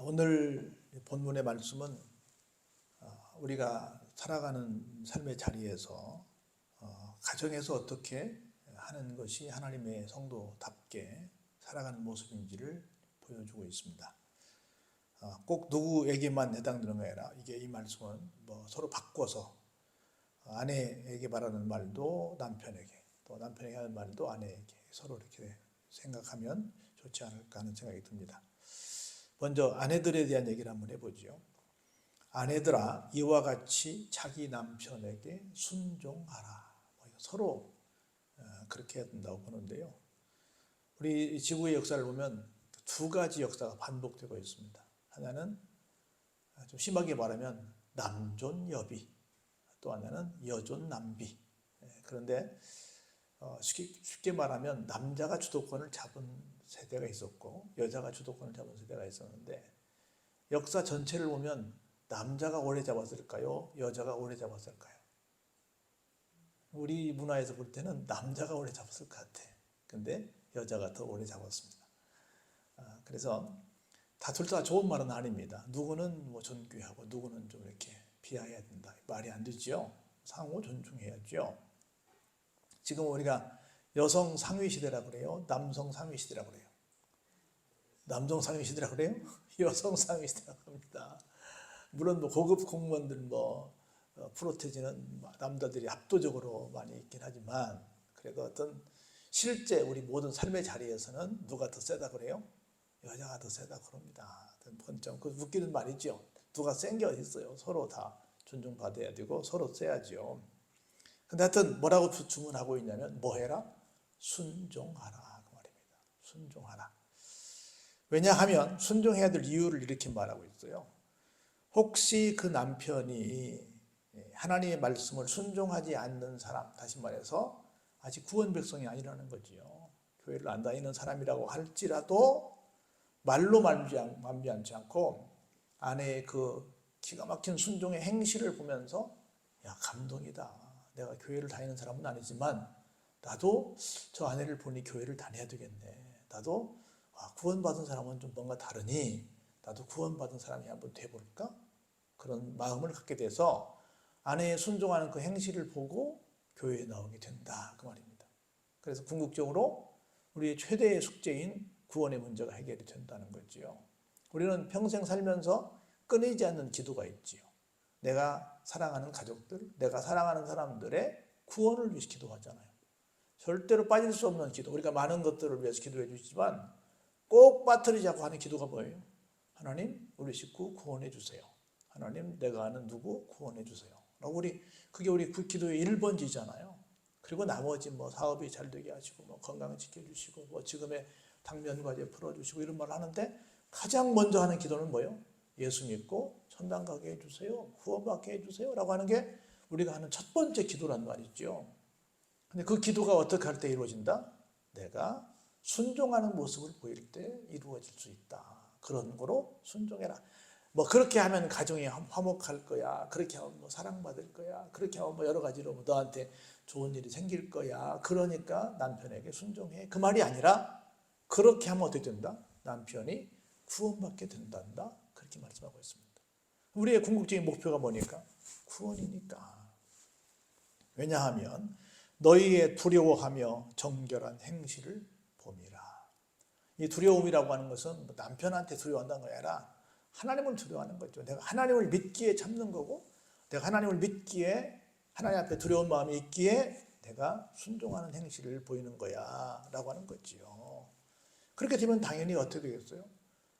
오늘 본문의 말씀은 우리가 살아가는 삶의 자리에서 가정에서 어떻게 하는 것이 하나님의 성도답게 살아가는 모습인지를 보여주고 있습니다. 꼭 누구에게만 해당되는 게 아니라 이 말씀은 서로 바꿔서 아내에게 말하는 말도 남편에게, 또 남편에게 하는 말도 아내에게 서로 이렇게 생각하면 좋지 않을까 하는 생각이 듭니다. 먼저 아내들에 대한 얘기를 한번 해보죠. 아내들아, 이와 같이 자기 남편에게 순종하라. 서로 그렇게 해야 된다고 보는데요. 우리 지구의 역사를 보면 두 가지 역사가 반복되고 있습니다. 하나는 좀 심하게 말하면 남존여비, 또 하나는 여존남비. 그런데 쉽게 말하면 남자가 주도권을 잡은 세대가 있었고 여자가 주도권을 잡은 세대가 있었는데, 역사 전체를 보면 남자가 오래 잡았을까요? 여자가 오래 잡았을까요? 우리 문화에서 볼 때는 남자가 오래 잡았을 것 같아. 근데 여자가 더 오래 잡았습니다. 그래서 다툴 다 좋은 말은 아닙니다. 누구는 존귀하고 누구는 좀 이렇게 비하해야 된다. 말이 안 되죠. 상호 존중해야죠. 지금 우리가 여성 상위 시대라고 그래요? 남성 상위 시대라고 그래요? 남성 상위 시대라고 그래요? 여성 상위 시대라고 합니다. 물론 고급 공무원들 프로테지는 남자들이 압도적으로 많이 있긴 하지만, 그래도 어떤 실제 우리 모든 삶의 자리에서는 누가 더 세다 그래요? 여자가 더 세다 그럽니다. 그 웃기는 말이죠. 누가 센 게 어디 있어요? 서로 다 존중받아야 되고 서로 세야죠. 근데 하여튼 뭐라고 주문하고 있냐면 뭐 해라? 순종하라 그 말입니다. 순종하라. 왜냐하면 순종해야 될 이유를 이렇게 말하고 있어요. 혹시 그 남편이 하나님의 말씀을 순종하지 않는 사람, 다시 말해서 아직 구원 백성이 아니라는 거지요. 교회를 안 다니는 사람이라고 할지라도 말로 만비하지 않고 아내의 그 기가 막힌 순종의 행실을 보면서 야, 감동이다. 내가 교회를 다니는 사람은 아니지만 나도 저 아내를 보니 교회를 다녀야 되겠네. 나도 구원받은 사람은 좀 뭔가 다르니 나도 구원받은 사람이 한번 돼볼까? 그런 마음을 갖게 돼서 아내의 순종하는 그 행실을 보고 교회에 나오게 된다 그 말입니다. 그래서 궁극적으로 우리의 최대의 숙제인 구원의 문제가 해결이 된다는 거지요. 우리는 평생 살면서 끊이지 않는 기도가 있지요. 내가 사랑하는 가족들, 내가 사랑하는 사람들의 구원을 위해서 기도하잖아요. 절대로 빠질 수 없는 기도. 우리가 많은 것들을 위해서 기도해 주시지만 꼭 빠뜨리지 않고 하는 기도가 뭐예요? 하나님, 우리 식구 구원해 주세요. 하나님, 내가 아는 누구 구원해 주세요. 그게 우리 기도의 1번지잖아요. 그리고 나머지 사업이 잘 되게 하시고 건강 지켜주시고 지금의 당면 과제 풀어주시고 이런 말을 하는데, 가장 먼저 하는 기도는 뭐예요? 예수 믿고 천당 가게 해주세요. 구원받게 해주세요. 라고 하는 게 우리가 하는 첫 번째 기도란 말이죠. 근데 그 기도가 어떻게 할 때 이루어진다? 내가 순종하는 모습을 보일 때 이루어질 수 있다. 그런 거로 순종해라. 그렇게 하면 가정이 화목할 거야. 그렇게 하면 사랑받을 거야. 그렇게 하면 여러 가지로 너한테 좋은 일이 생길 거야. 그러니까 남편에게 순종해. 그 말이 아니라 그렇게 하면 어떻게 된다? 남편이 구원받게 된단다. 그렇게 말씀하고 있습니다. 우리의 궁극적인 목표가 뭐니까? 구원이니까. 왜냐하면 너희의 두려워하며 정결한 행실을 봄이라. 이 두려움이라고 하는 것은 남편한테 두려워한다는 게 아니라 하나님을 두려워하는 거죠. 내가 하나님을 믿기에 참는 거고, 내가 하나님을 믿기에 하나님 앞에 두려운 마음이 있기에 내가 순종하는 행실을 보이는 거야 라고 하는 거지요. 그렇게 되면 당연히 어떻게 되겠어요?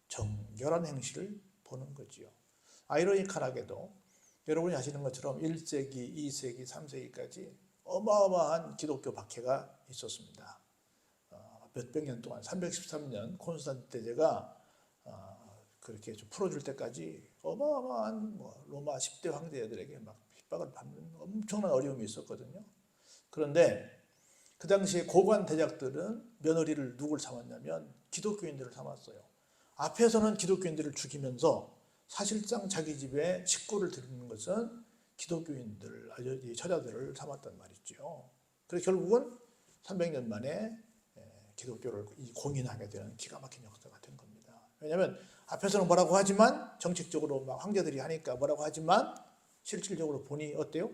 정결한 행실을 보는 거지요. 아이러니컬하게도 여러분이 아시는 것처럼 1세기, 2세기, 3세기까지 어마어마한 기독교 박해가 있었습니다. 몇백 년 동안 313년 콘스탄틴 대제가 그렇게 좀 풀어줄 때까지 어마어마한 로마 10대 황제들에게 핍박을 받는 엄청난 어려움이 있었거든요. 그런데 그 당시에 고관 대작들은 며느리를 누굴 삼았냐면 기독교인들을 삼았어요. 앞에서는 기독교인들을 죽이면서 사실상 자기 집에 식구를 드리는 것은 기독교인들, 처자들을 삼았단 말이죠. 그래서 결국은 300년 만에 기독교를 공인하게 되는 기가 막힌 역사가 된 겁니다. 왜냐하면 앞에서는 뭐라고 하지만 정책적으로 막 황제들이 하니까 뭐라고 하지만 실질적으로 보니 어때요?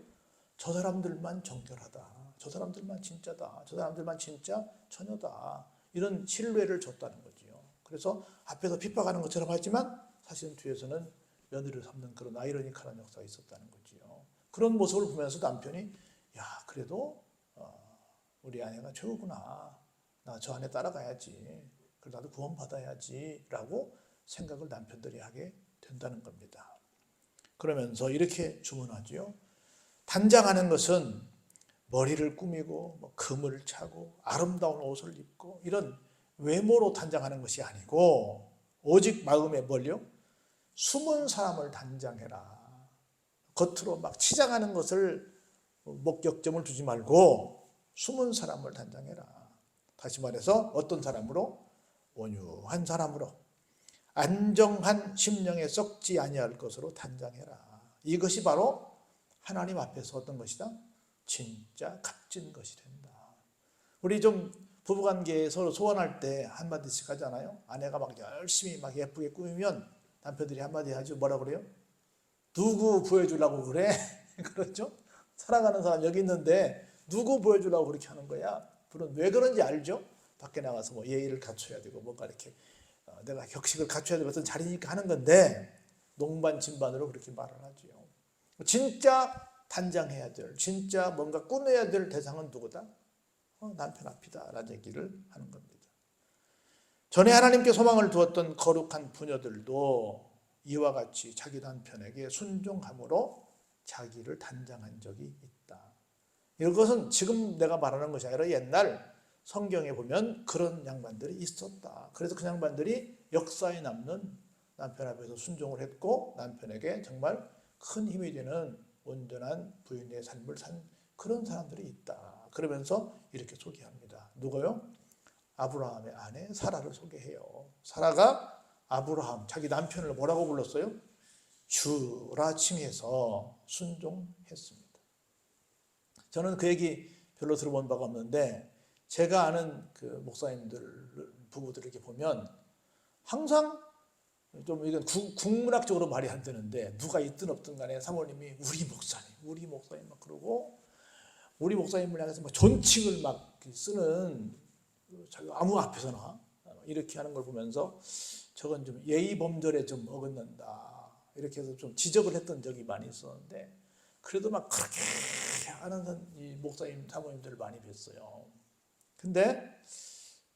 저 사람들만 정결하다. 저 사람들만 진짜다. 저 사람들만 진짜 처녀다. 이런 신뢰를 줬다는 거지요. 그래서 앞에서 핍박하는 것처럼 하지만 사실은 뒤에서는 며느리를 삼는 그런 아이러니컬한 역사가 있었다는 거지요. 그런 모습을 보면서 남편이 야 그래도 우리 아내가 최고구나. 나 저 아내 따라가야지. 그래도 나도 구원받아야지 라고 생각을 남편들이 하게 된다는 겁니다. 그러면서 이렇게 주문하지요. 단장하는 것은 머리를 꾸미고 뭐 금을 차고 아름다운 옷을 입고 이런 외모로 단장하는 것이 아니고 오직 마음에 뭘요? 숨은 사람을 단장해라. 겉으로 막 치장하는 것을 목격점을 두지 말고 숨은 사람을 단장해라. 다시 말해서 어떤 사람으로? 온유한 사람으로 안정한 심령에 썩지 아니할 것으로 단장해라. 이것이 바로 하나님 앞에서 어떤 것이다? 진짜 값진 것이 된다. 우리 좀 부부관계에 서로 소원할 때 한마디씩 하잖아요. 아내가 막 열심히 막 예쁘게 꾸미면 남편들이 한마디 하죠. 뭐라 그래요? 누구 보여주려고 그래? 그렇죠? 사랑하는 사람 여기 있는데 누구 보여주려고 그렇게 하는 거야? 물론 왜 그런지 알죠? 밖에 나가서 뭐 예의를 갖춰야 되고 뭔가 이렇게 내가 격식을 갖춰야 되고 어떤 자리니까 하는 건데 농반진반으로 그렇게 말을 하죠. 진짜 단장해야 될, 진짜 뭔가 꾸며야 될 대상은 누구다? 남편 앞이다 라는 얘기를 하는 겁니다. 전에 하나님께 소망을 두었던 거룩한 부녀들도 이와 같이 자기 남편에게 순종함으로 자기를 단장한 적이 있다. 이것은 지금 내가 말하는 것이 아니라 옛날 성경에 보면 그런 양반들이 있었다. 그래서 그 양반들이 역사에 남는 남편 앞에서 순종을 했고 남편에게 정말 큰 힘이 되는 온전한 부인의 삶을 산 그런 사람들이 있다. 그러면서 이렇게 소개합니다. 누구요? 아브라함의 아내 사라를 소개해요. 사라가 아브라함 자기 남편을 뭐라고 불렀어요? 주라 칭해서 순종했습니다. 저는 그 얘기 별로 들어본 바가 없는데 제가 아는 그 목사님들 부부들 이렇게 보면 항상 좀 이건 국문학적으로 말이 안 되는데 누가 있든 없든 간에 사모님이 우리 목사님 막 그러고 우리 목사님을 향해서 막 존칭을 막 쓰는 아무 앞에서나 이렇게 하는 걸 보면서 저건 좀 예의 범절에 좀 어긋난다 이렇게 해서 좀 지적을 했던 적이 많이 있었는데 그래도 막 그렇게 하는 이 목사님 사모님들을 많이 뵀어요. 근데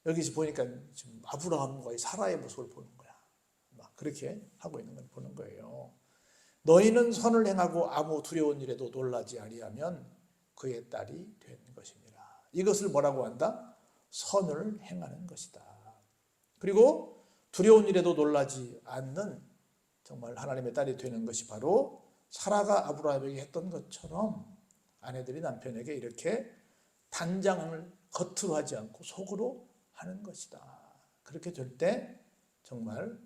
여기서 보니까 지금 아브라함과 사라의 모습을 보는 거야. 막 그렇게 하고 있는 걸 보는 거예요. 너희는 선을 행하고 아무 두려운 일에도 놀라지 아니하면 그의 딸이 된 것입니다. 이것을 뭐라고 한다? 선을 행하는 것이다. 그리고 두려운 일에도 놀라지 않는 정말 하나님의 딸이 되는 것이 바로 사라가 아브라함에게 했던 것처럼 아내들이 남편에게 이렇게 단장을 겉으로 하지 않고 속으로 하는 것이다. 그렇게 될 때 정말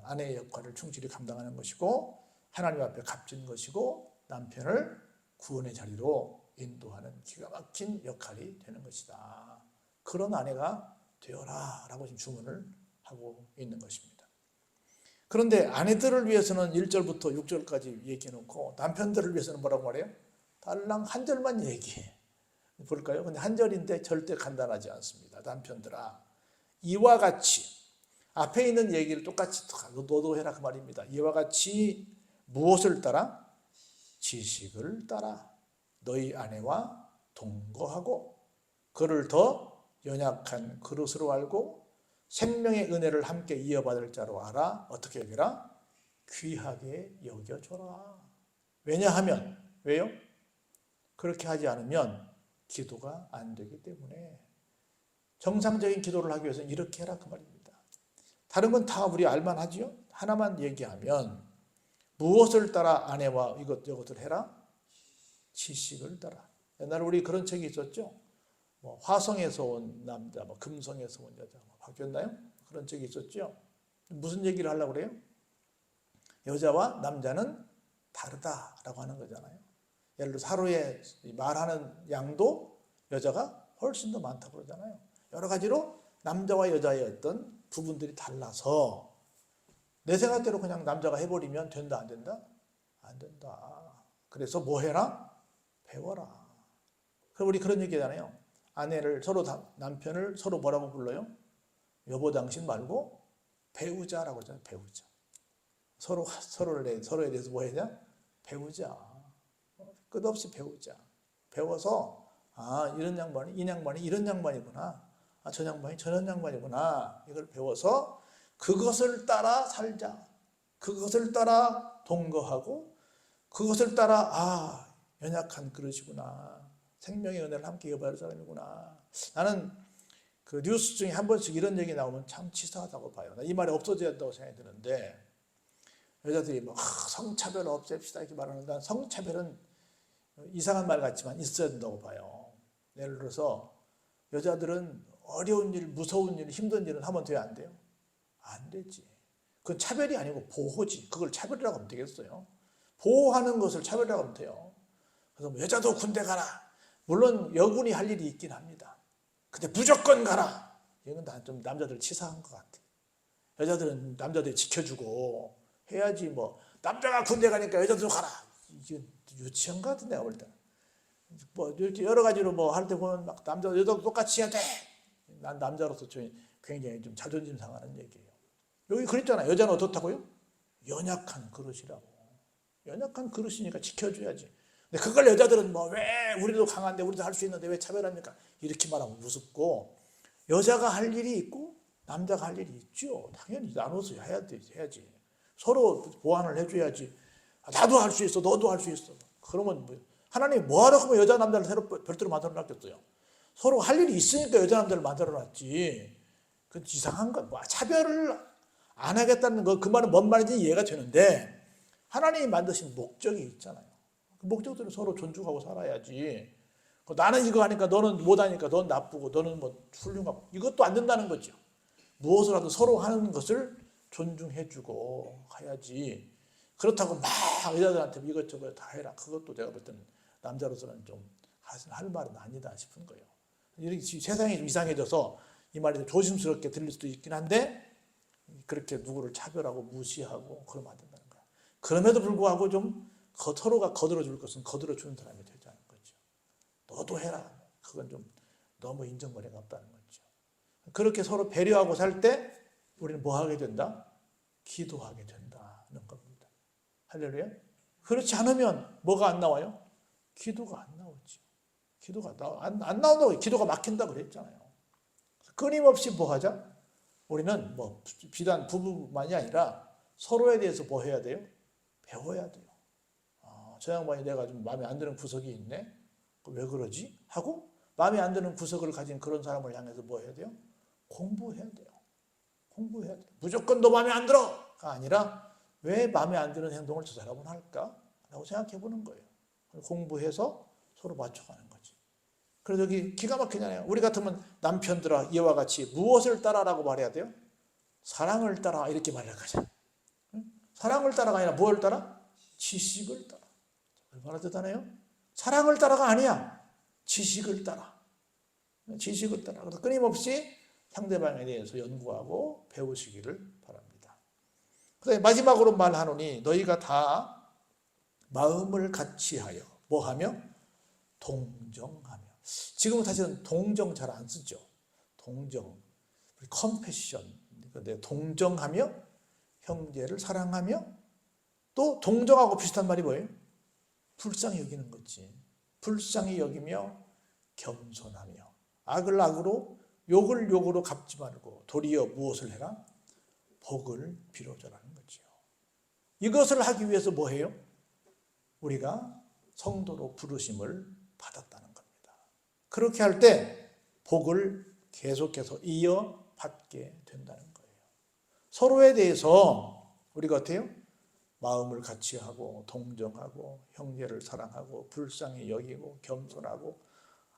아내의 역할을 충실히 감당하는 것이고 하나님 앞에 값진 것이고 남편을 구원의 자리로 인도하는 기가 막힌 역할이 되는 것이다. 그런 아내가 되어라 라고 지금 주문을 하고 있는 것입니다. 그런데 아내들을 위해서는 1절부터 6절까지 얘기해놓고 남편들을 위해서는 뭐라고 말해요? 달랑 한 절만 얘기해. 볼까요? 근데 한 절인데 절대 간단하지 않습니다. 남편들아, 이와 같이 앞에 있는 얘기를 똑같이 너도 해라 그 말입니다. 이와 같이 무엇을 따라? 지식을 따라 너희 아내와 동거하고 그를 더 연약한 그릇으로 알고 생명의 은혜를 함께 이어받을 자로 알아. 어떻게 여기라? 귀하게 여겨줘라. 왜냐하면 왜요? 그렇게 하지 않으면 기도가 안 되기 때문에 정상적인 기도를 하기 위해서는 이렇게 해라 그 말입니다. 다른 건 다 우리 알만하지요? 하나만 얘기하면 무엇을 따라 아내와 이것저것을 해라? 지식을 따라. 옛날에 우리 그런 책이 있었죠? 뭐 화성에서 온 남자, 뭐 금성에서 온 여자, 뭐 바뀌었나요? 그런 책이 있었죠? 무슨 얘기를 하려고 그래요? 여자와 남자는 다르다라고 하는 거잖아요. 예를 들어서 하루에 말하는 양도 여자가 훨씬 더 많다고 그러잖아요. 여러 가지로 남자와 여자의 어떤 부분들이 달라서 내 생각대로 그냥 남자가 해버리면 된다 안 된다? 안 된다. 그래서 뭐 해라? 배워라. 그럼 우리 그런 얘기 하잖아요. 아내를 남편을 서로 뭐라고 불러요? 여보 당신 말고 배우자라고 하잖아요. 배우자. 서로에 대해서 뭐 해야 돼? 배우자. 끝없이 배우자. 배워서 이런 양반이 이 양반이 이런 양반이구나. 저 양반이 저런 양반이구나. 이걸 배워서 그것을 따라 살자. 그것을 따라 동거하고 그것을 따라 연약한 그릇이구나. 생명의 은혜를 함께 이어받을 사람이구나. 나는 그 뉴스 중에 한 번씩 이런 얘기 나오면 참 치사하다고 봐요. 이 말이 없어져야 한다고 생각이 드는데 여자들이 성차별 없앱시다 이렇게 말하는데 난 성차별은 이상한 말 같지만 있어야 된다고 봐요. 예를 들어서 여자들은 어려운 일, 무서운 일, 힘든 일은 하면 돼요? 안 돼요? 안 되지. 그건 차별이 아니고 보호지. 그걸 차별이라고 하면 되겠어요? 보호하는 것을 차별이라고 하면 돼요. 그래서 여자도 군대 가라. 물론 여군이 할 일이 있긴 합니다. 근데 무조건 가라. 이건 좀 남자들 치사한 것 같아. 여자들은 남자들이 지켜주고 해야지 남자가 군대 가니까 여자도 가라. 이게 유치한 것 같아 내가 볼 때는. 이렇게 여러 가지로 할 때 보면 막 남자 여자도 똑같이 해야 돼. 난 남자로서 굉장히 좀 자존심 상하는 얘기예요. 여기 그랬잖아. 여자는 어떻다고요? 연약한 그릇이라고. 연약한 그릇이니까 지켜줘야지. 근데 그걸 여자들은 왜 우리도 강한데 우리도 할 수 있는데 왜 차별합니까? 이렇게 말하면 우습고 여자가 할 일이 있고 남자가 할 일이 있죠. 당연히 나눠서 해야지. 서로 보완을 해줘야지. 나도 할 수 있어. 너도 할 수 있어. 그러면 하나님이 뭐하러 그러면 여자 남자를 새로 별도로 만들어 놨겠어요? 서로 할 일이 있으니까 여자 남자를 만들어 놨지. 그 이상한 거. 차별을 안 하겠다는 거 그 말은 뭔 말인지 이해가 되는데 하나님이 만드신 목적이 있잖아요. 그 목적대로 서로 존중하고 살아야지. 나는 이거 하니까 너는 못하니까 넌 나쁘고 너는 훌륭하고 이것도 안 된다는 거죠. 무엇을 하든 서로 하는 것을 존중해주고 해야지. 그렇다고 막 여자들한테 이것저것 다 해라. 그것도 내가 볼 때는 남자로서는 좀 할 말은 아니다 싶은 거예요. 이렇게 세상이 좀 이상해져서 이 말이 좀 조심스럽게 들릴 수도 있긴 한데 그렇게 누구를 차별하고 무시하고 그러면 안 된다는 거야. 그럼에도 불구하고 좀 서로가 거들어줄 것은 거들어주는 사람이 되자는 거죠. 너도 해라. 그건 좀 너무 인정거리가 없다는 거죠. 그렇게 서로 배려하고 살 때 우리는 뭐 하게 된다? 기도하게 된다는 겁니다. 할렐루야. 그렇지 않으면 뭐가 안 나와요? 기도가 안 나오죠. 기도가 안 나온다고 기도가 막힌다고 그랬잖아요. 끊임없이 뭐 하자? 우리는 비단 부부만이 아니라 서로에 대해서 뭐 해야 돼요? 배워야 돼요. 저 양반이 내가 좀 마음에 안 드는 구석이 있네? 왜 그러지? 하고 마음에 안 드는 구석을 가진 그런 사람을 향해서 뭐 해야 돼요? 공부해야 돼요. 공부해야 돼요. 무조건 너 마음에 안 들어가 아니라 왜 마음에 안 드는 행동을 저 사람은 할까? 라고 생각해 보는 거예요. 공부해서 서로 맞춰가는 거지. 그래서 여기 기가 막히잖아요. 우리 같으면 남편들아 이와 같이 무엇을 따라라고 말해야 돼요? 사랑을 따라 이렇게 말을 하잖아요. 사랑을 따라가 아니라 무엇을 따라? 지식을 따라. 얼마나 대단해요? 사랑을 따라가 아니야. 지식을 따라. 지식을 따라. 그래서 끊임없이 상대방에 대해서 연구하고 배우시기를 바랍니다. 그래서 마지막으로 말하노니 너희가 다 마음을 같이하여 뭐하며? 동정하며. 지금은 사실은 동정 잘 안 쓰죠. 동정, 컴패션. 근데 동정하며 형제를 사랑하며 또 동정하고 비슷한 말이 뭐예요? 불쌍히 여기는 거지. 불쌍히 여기며 겸손하며 악을 악으로 욕을 욕으로 갚지 말고 도리어 무엇을 해라? 복을 빌어줘라는 거죠. 이것을 하기 위해서 뭐 해요? 우리가 성도로 부르심을 받았다는 겁니다. 그렇게 할 때 복을 계속해서 이어받게 된다는 거예요. 서로에 대해서 우리가 어때요? 마음을 같이 하고 동정하고 형제를 사랑하고 불쌍히 여기고 겸손하고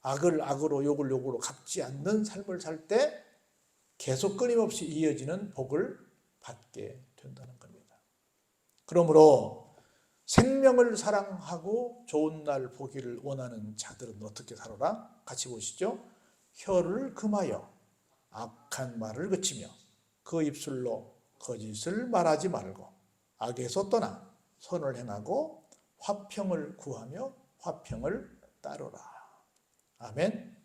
악을 악으로 욕을 욕으로 갚지 않는 삶을 살 때 계속 끊임없이 이어지는 복을 받게 된다는 겁니다. 그러므로 생명을 사랑하고 좋은 날 보기를 원하는 자들은 어떻게 살아라? 같이 보시죠. 혀를 금하여 악한 말을 그치며 그 입술로 거짓을 말하지 말고 악에서 떠나 선을 행하고 화평을 구하며 화평을 따르라. 아멘.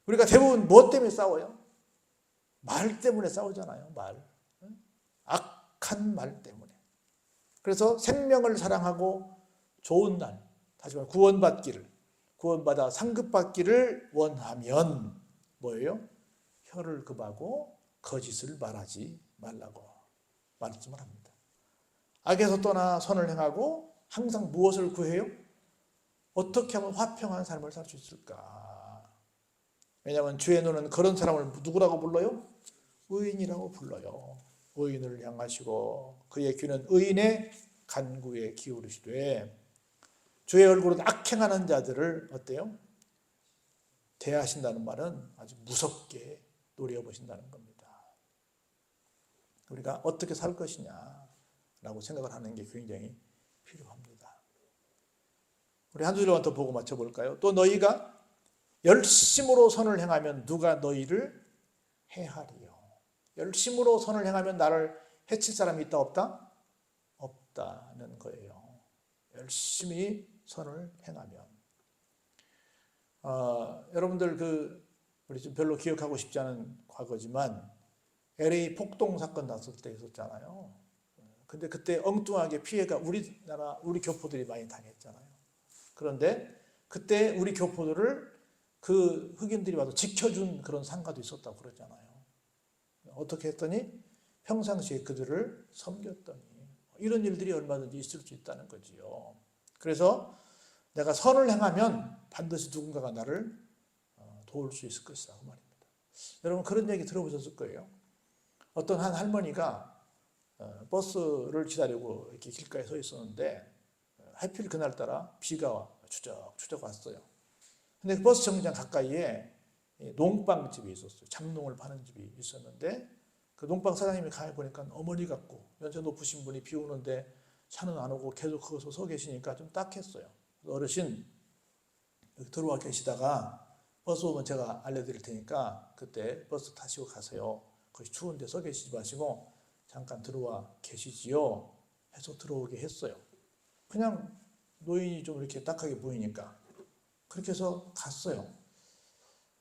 우리가 대부분 무엇 때문에 싸워요? 말 때문에 싸우잖아요. 말. 악한 말 때문에. 그래서 생명을 사랑하고 좋은 날, 다시 말해 구원받아 상급받기를 원하면 뭐예요? 혀를 금하고 거짓을 말하지 말라고 말씀을 합니다. 악에서 떠나 선을 행하고 항상 무엇을 구해요? 어떻게 하면 화평한 삶을 살 수 있을까? 왜냐하면 주의 눈은 그런 사람을 누구라고 불러요? 의인이라고 불러요. 의인을 향하시고 그의 귀는 의인의 간구에 기울이시되 주의 얼굴은 악행하는 자들을 어때요? 대하신다는 말은 아주 무섭게 노려보신다는 겁니다. 우리가 어떻게 살 것이냐라고 생각을 하는 게 굉장히 필요합니다. 우리 한 줄만 더 보고 맞춰볼까요? 또 너희가 열심으로 선을 행하면 누가 너희를 해하리요. 열심으로 선을 행하면 나를 해칠 사람이 있다 없다? 없다는 거예요. 열심히 선을 행하면. 여러분들 우리 좀 별로 기억하고 싶지 않은 과거지만 LA 폭동 사건 났을 때 있었잖아요. 근데 그때 엉뚱하게 피해가 우리 교포들이 많이 당했잖아요. 그런데 그때 우리 교포들을 그 흑인들이 와서 지켜준 그런 상가도 있었다고 그러잖아요. 어떻게 했더니 평상시에 그들을 섬겼더니 이런 일들이 얼마든지 있을 수 있다는 거지요. 그래서 내가 선을 행하면 반드시 누군가가 나를 도울 수 있을 것이다 그 말입니다. 여러분 그런 얘기 들어보셨을 거예요. 어떤 한 할머니가 버스를 기다리고 이렇게 길가에 서 있었는데 하필 그날따라 비가 추적추적 왔어요. 근데 버스 정류장 가까이에 농빵집이 있었어요. 장농을 파는 집이 있었는데 그 농빵 사장님이 가보니까 어머니 같고 연세 높으신 분이 비 오는데 차는 안 오고 계속 거기서 서 계시니까 좀 딱했어요. 어르신 여기 들어와 계시다가 버스 오면 제가 알려드릴 테니까 그때 버스 타시고 가세요. 거기 추운데 서 계시지 마시고 잠깐 들어와 계시지요 해서 들어오게 했어요. 그냥 노인이 좀 이렇게 딱하게 보이니까 그렇게 해서 갔어요.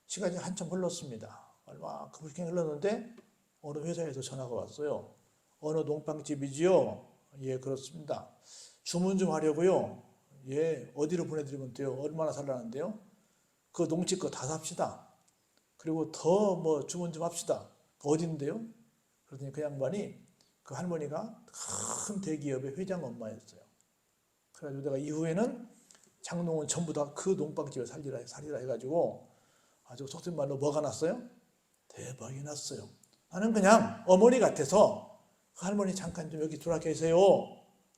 시간이 한참 흘렀습니다. 얼마 그렇게 흘렀는데 어느 회사에서 전화가 왔어요. 어느 농빵집이지요? 예, 그렇습니다. 주문 좀 하려고요. 예, 어디로 보내드리면 돼요? 얼마나 살라는데요? 그 농집 거 다 삽시다. 그리고 더 주문 좀 합시다. 어딘데요? 그러더니 그 양반이 그 할머니가 큰 대기업의 회장 엄마였어요. 그래가지고 내가 이후에는 장농은 전부 다 그 농빵집에 살리라 해가지고 아주 속된 말로 뭐가 났어요? 대박이 났어요. 나는 그냥 어머니 같아서 그 할머니 잠깐 좀 여기 들어와 계세요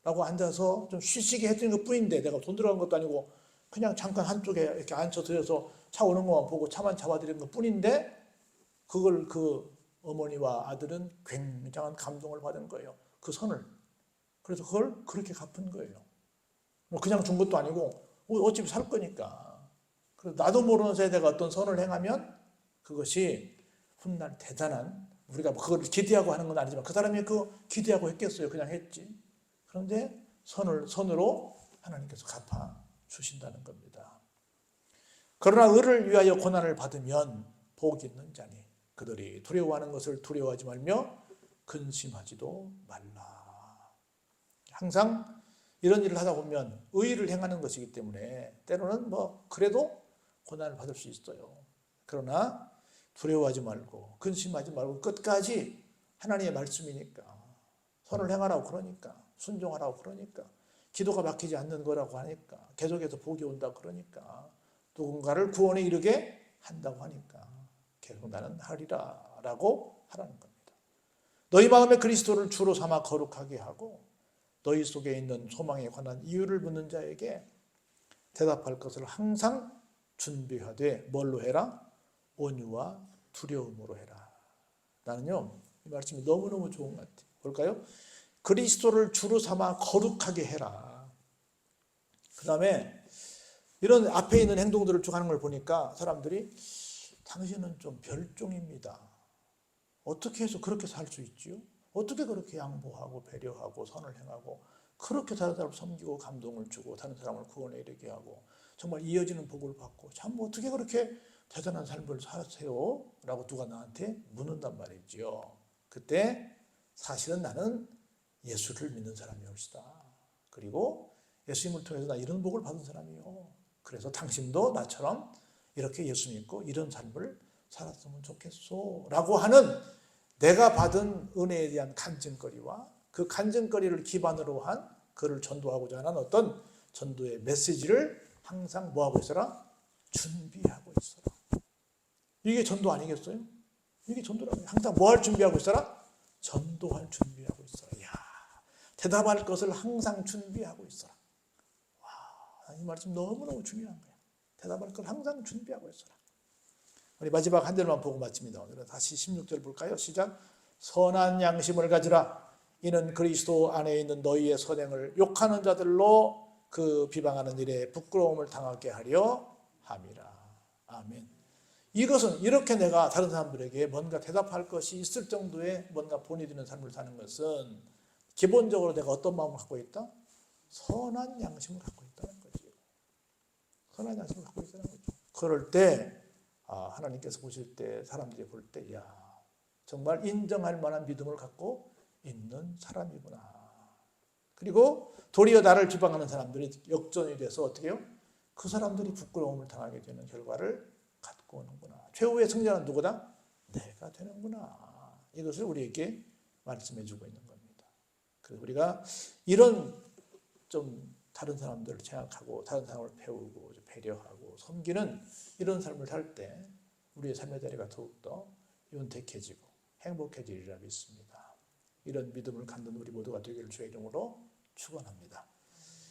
라고 앉아서 좀 쉬시게 해드린 것 뿐인데 내가 돈 들어간 것도 아니고 그냥 잠깐 한쪽에 이렇게 앉혀드려서 차 오는 것만 보고 차만 잡아드린 것 뿐인데 그걸 그 어머니와 아들은 굉장한 감동을 받은 거예요. 그 선을. 그래서 그걸 그렇게 갚은 거예요. 그냥 준 것도 아니고 어차피 살 거니까. 그래서 나도 모르는 새에 내가 어떤 선을 행하면 그것이 훗날 대단한 우리가 그걸 기대하고 하는 건 아니지만 그 사람이 그 기대하고 했겠어요. 그냥 했지. 그런데 선으로 하나님께서 갚아 주신다는 겁니다. 그러나 의를 위하여 고난을 받으면 복이 있는 자니 그들이 두려워하는 것을 두려워하지 말며 근심하지도 말라. 항상 이런 일을 하다 보면 의의를 행하는 것이기 때문에 때로는 그래도 고난을 받을 수 있어요. 그러나 두려워하지 말고 근심하지 말고 끝까지 하나님의 말씀이니까 선을 행하라고 그러니까 순종하라고 그러니까 기도가 막히지 않는 거라고 하니까 계속해서 복이 온다고 그러니까 누군가를 구원에 이르게 한다고 하니까 결국 나는 하리라 라고 하라는 겁니다. 너희 마음에 그리스도를 주로 삼아 거룩하게 하고 너희 속에 있는 소망에 관한 이유를 묻는 자에게 대답할 것을 항상 준비하되 뭘로 해라? 온유와 두려움으로 해라. 나는요 이 말씀이 너무너무 좋은 것 같아요. 볼까요? 그리스도를 주로 삼아 거룩하게 해라. 그 다음에 이런 앞에 있는 행동들을 쭉 하는 걸 보니까 사람들이 당신은 좀 별종입니다. 어떻게 해서 그렇게 살 수 있지요? 어떻게 그렇게 양보하고 배려하고 선을 행하고 그렇게 다른 사람을 섬기고 감동을 주고 다른 사람을 구원에 이르게 하고 정말 이어지는 복을 받고 참 어떻게 그렇게 대단한 삶을 사세요? 라고 누가 나한테 묻는단 말이죠. 그때 사실은 나는 예수를 믿는 사람이옵시다. 그리고 예수님을 통해서 나 이런 복을 받은 사람이요. 그래서 당신도 나처럼 이렇게 예수 믿고 이런 삶을 살았으면 좋겠소. 라고 하는 내가 받은 은혜에 대한 간증거리와 그 간증거리를 기반으로 한 그를 전도하고자 하는 어떤 전도의 메시지를 항상 뭐하고 있어라? 준비하고 있어라. 이게 전도 아니겠어요? 이게 전도라고 해요. 항상 뭐 할 준비하고 있어라? 전도할 준비하고 있어라. 이야, 대답할 것을 항상 준비하고 있어라. 와, 이 말씀 너무너무 중요한 거야. 대답할 걸 항상 준비하고 있어라. 우리 마지막 한 절만 보고 마칩니다. 오늘은 다시 16절 볼까요? 시작. 선한 양심을 가지라. 이는 그리스도 안에 있는 너희의 선행을 욕하는 자들로 그 비방하는 일에 부끄러움을 당하게 하려 함이라. 아멘. 이것은 이렇게 내가 다른 사람들에게 뭔가 대답할 것이 있을 정도의 뭔가 본이 되는 삶을 사는 것은 기본적으로 내가 어떤 마음을 갖고 있다? 선한 양심을 갖고 있다는 거죠. 선한 양심을 갖고 있다는 거죠. 그럴 때 하나님께서 보실 때 사람들이 볼 때 야, 정말 인정할 만한 믿음을 갖고 있는 사람이구나. 그리고 도리어 나를 비방하는 사람들이 역전이 돼서 어떻게 해요? 그 사람들이 부끄러움을 당하게 되는 결과를 갖고 오는구나. 최후의 승자는 누구다? 내가 되는구나. 이것을 우리에게 말씀해 주고 있는 겁니다. 그래서 우리가 이런 좀 다른 사람들을 생각하고 다른 사람을 배우고 배려하고 섬기는 이런 삶을 살 때 우리의 삶의 자리가 더욱더 윤택해지고 행복해지리라 믿습니다. 이런 믿음을 갖는 우리 모두가 되기를 주의 이름으로 축원합니다.